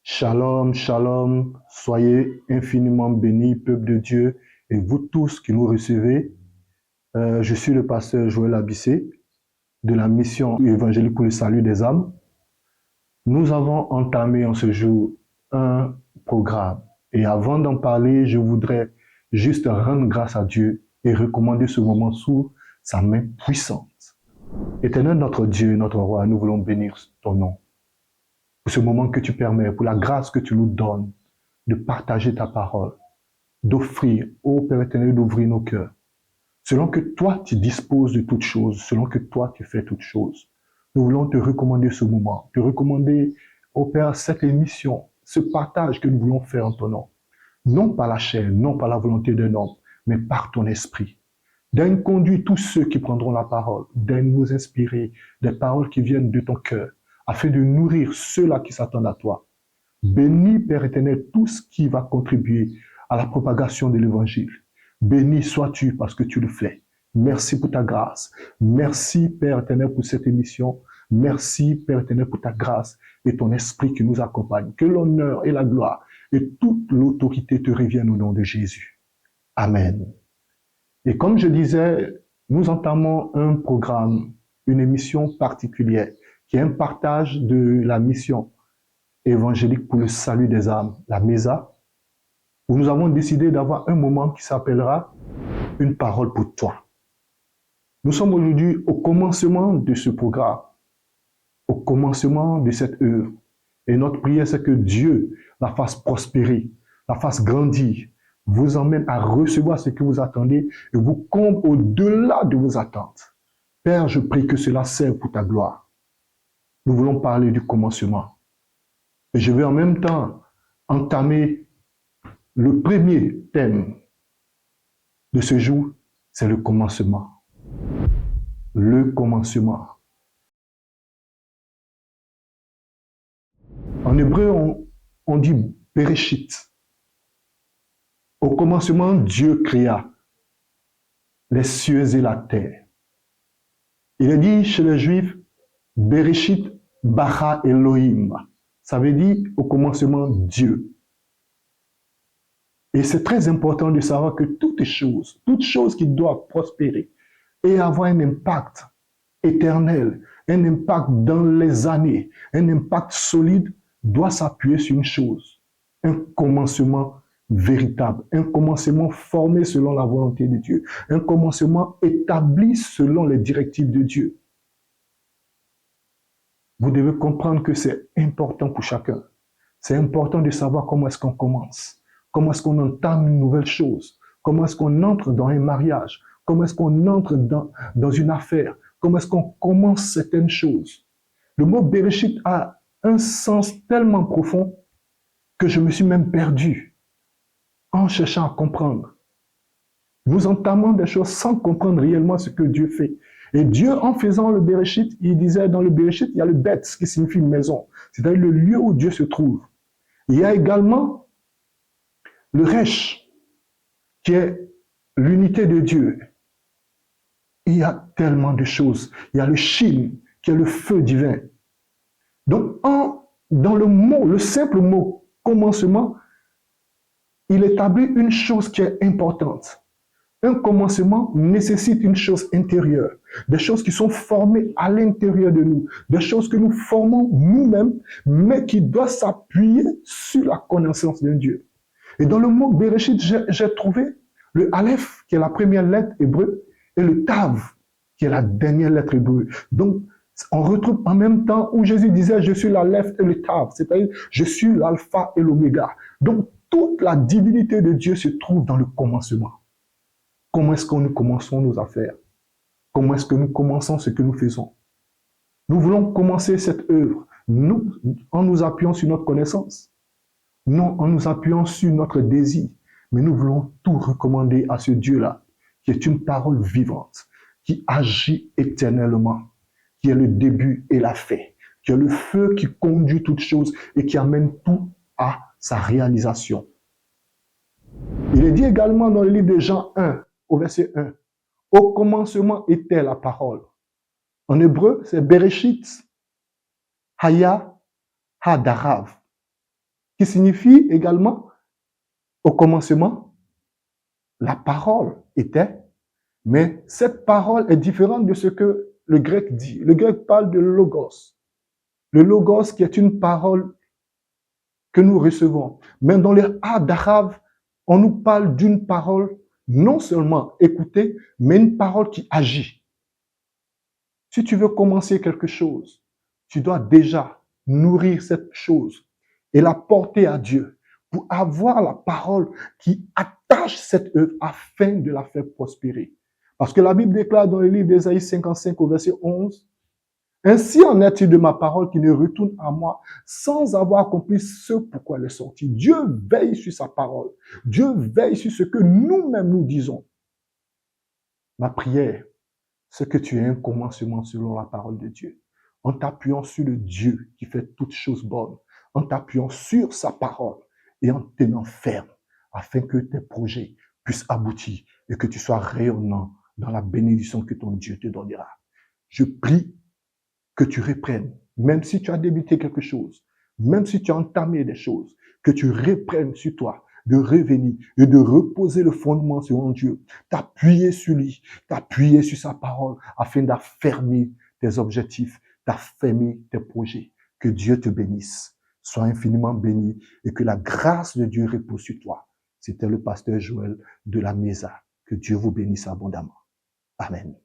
Shalom, shalom, soyez infiniment bénis, peuple de Dieu, et vous tous qui nous recevez. Je suis le pasteur Joël Abissé de la mission évangélique pour le salut des âmes. Nous avons entamé en ce jour un programme. Et avant d'en parler, je voudrais juste rendre grâce à Dieu et recommander ce moment sous sa main puissante. Éternel notre Dieu, notre roi, nous voulons bénir ton nom. Pour ce moment que tu permets, pour la grâce que tu nous donnes de partager ta parole, d'offrir, ô Père éternel, d'ouvrir nos cœurs, selon que toi tu disposes de toutes choses, selon que toi tu fais toutes choses. Nous voulons te recommander ce moment, te recommander, ô Père, cette émission, ce partage que nous voulons faire en ton nom. Non par la chair, non par la volonté d'un homme, mais par ton esprit. Donne conduit tous ceux qui prendront la parole, donne nous inspirer des paroles qui viennent de ton cœur, afin de nourrir ceux-là qui s'attendent à toi. Bénis, Père éternel, tout ce qui va contribuer à la propagation de l'évangile. Béni sois-tu parce que tu le fais. Merci pour ta grâce. Merci, Père éternel, pour cette émission. Merci, Père éternel, pour ta grâce et ton esprit qui nous accompagne. Que l'honneur et la gloire et toute l'autorité te reviennent au nom de Jésus. Amen. Et comme je disais, nous entamons un programme, une émission particulière, qui est un partage de la mission évangélique pour le salut des âmes, la MESA, où nous avons décidé d'avoir un moment qui s'appellera « Une parole pour toi ». Nous sommes aujourd'hui au commencement de ce programme, au commencement de cette œuvre. Et notre prière, c'est que Dieu la fasse prospérer, la fasse grandir, vous emmène à recevoir ce que vous attendez et vous comble au-delà de vos attentes. Père, je prie que cela serve pour ta gloire. Nous voulons parler du commencement. Et je vais en même temps entamer le premier thème de ce jour, c'est le commencement. Le commencement. En hébreu, on dit Bereshit. Au commencement, Dieu créa les cieux et la terre. Il est dit chez les Juifs, Bereshit bara Elohim. Ça veut dire au commencement Dieu. Et c'est très important de savoir que toute chose qui doit prospérer et avoir un impact éternel, un impact dans les années, un impact solide, doit s'appuyer sur une chose, un commencement véritable, un commencement formé selon la volonté de Dieu, un commencement établi selon les directives de Dieu. Vous devez comprendre que c'est important pour chacun. C'est important de savoir comment est-ce qu'on commence, comment est-ce qu'on entame une nouvelle chose, comment est-ce qu'on entre dans un mariage, comment est-ce qu'on entre dans une affaire, comment est-ce qu'on commence certaines choses. Le mot Bereshit a un sens tellement profond que je me suis même perdu en cherchant à comprendre. Nous entamons des choses sans comprendre réellement ce que Dieu fait. Et Dieu, en faisant le Bereshit, il disait dans le Bereshit, il y a le Bet, qui signifie maison, c'est-à-dire le lieu où Dieu se trouve. Il y a également le Resh, qui est l'unité de Dieu. Il y a tellement de choses. Il y a le Shin, qui est le feu divin. Donc, dans le simple mot commencement, il établit une chose qui est importante. Un commencement nécessite une chose intérieure, des choses qui sont formées à l'intérieur de nous, des choses que nous formons nous-mêmes, mais qui doivent s'appuyer sur la connaissance de Dieu. Et dans le mot Bereshit, j'ai trouvé le Aleph, qui est la première lettre hébreu, et le Tav, qui est la dernière lettre hébreu. Donc, on retrouve en même temps où Jésus disait « Je suis l'Aleph et le Tav », c'est-à-dire « Je suis l'alpha et l'oméga ». Donc, toute la divinité de Dieu se trouve dans le commencement. Comment est-ce que nous commençons nos affaires? Comment est-ce que nous commençons ce que nous faisons? Nous voulons commencer cette œuvre en nous appuyant sur notre connaissance, non en nous appuyant sur notre désir, mais nous voulons tout recommander à ce Dieu-là, qui est une parole vivante, qui agit éternellement, qui est le début et la fin, qui est le feu qui conduit toutes choses et qui amène tout à sa réalisation. Il est dit également dans le livre de Jean 1, au verset 1, « Au commencement était la parole ». En hébreu, c'est Bereshit, Haya, Hadarav. qui signifie également, au commencement, la parole était, mais cette parole est différente de ce que le grec dit. Le grec parle de logos. Le logos qui est une parole que nous recevons. Mais dans les d'arabe, on nous parle d'une parole non seulement écoutée, mais une parole qui agit. Si tu veux commencer quelque chose, tu dois déjà nourrir cette chose et la porter à Dieu pour avoir la parole qui attache cette œuvre afin de la faire prospérer. Parce que la Bible déclare dans le livre d'Ésaïe 55 au verset 11, « Ainsi en est-il de ma parole qui ne retourne à moi sans avoir accompli ce pourquoi elle est sortie. » Dieu veille sur sa parole. Dieu veille sur ce que nous-mêmes nous disons. Ma prière, c'est que tu aies un commencement selon la parole de Dieu, en t'appuyant sur le Dieu qui fait toutes choses bonnes, en t'appuyant sur sa parole et en tenant ferme, afin que tes projets puissent aboutir et que tu sois rayonnant dans la bénédiction que ton Dieu te donnera. Je prie que tu reprennes, même si tu as débuté quelque chose, même si tu as entamé des choses, que tu reprennes sur toi, de revenir et de reposer le fondement sur Dieu, t'appuyer sur lui, t'appuyer sur sa parole, afin d'affermir tes objectifs, d'affermir tes projets. Que Dieu te bénisse. Sois infiniment béni et que la grâce de Dieu repose sur toi. C'était le pasteur Joël de la Mesa. Que Dieu vous bénisse abondamment. Amen.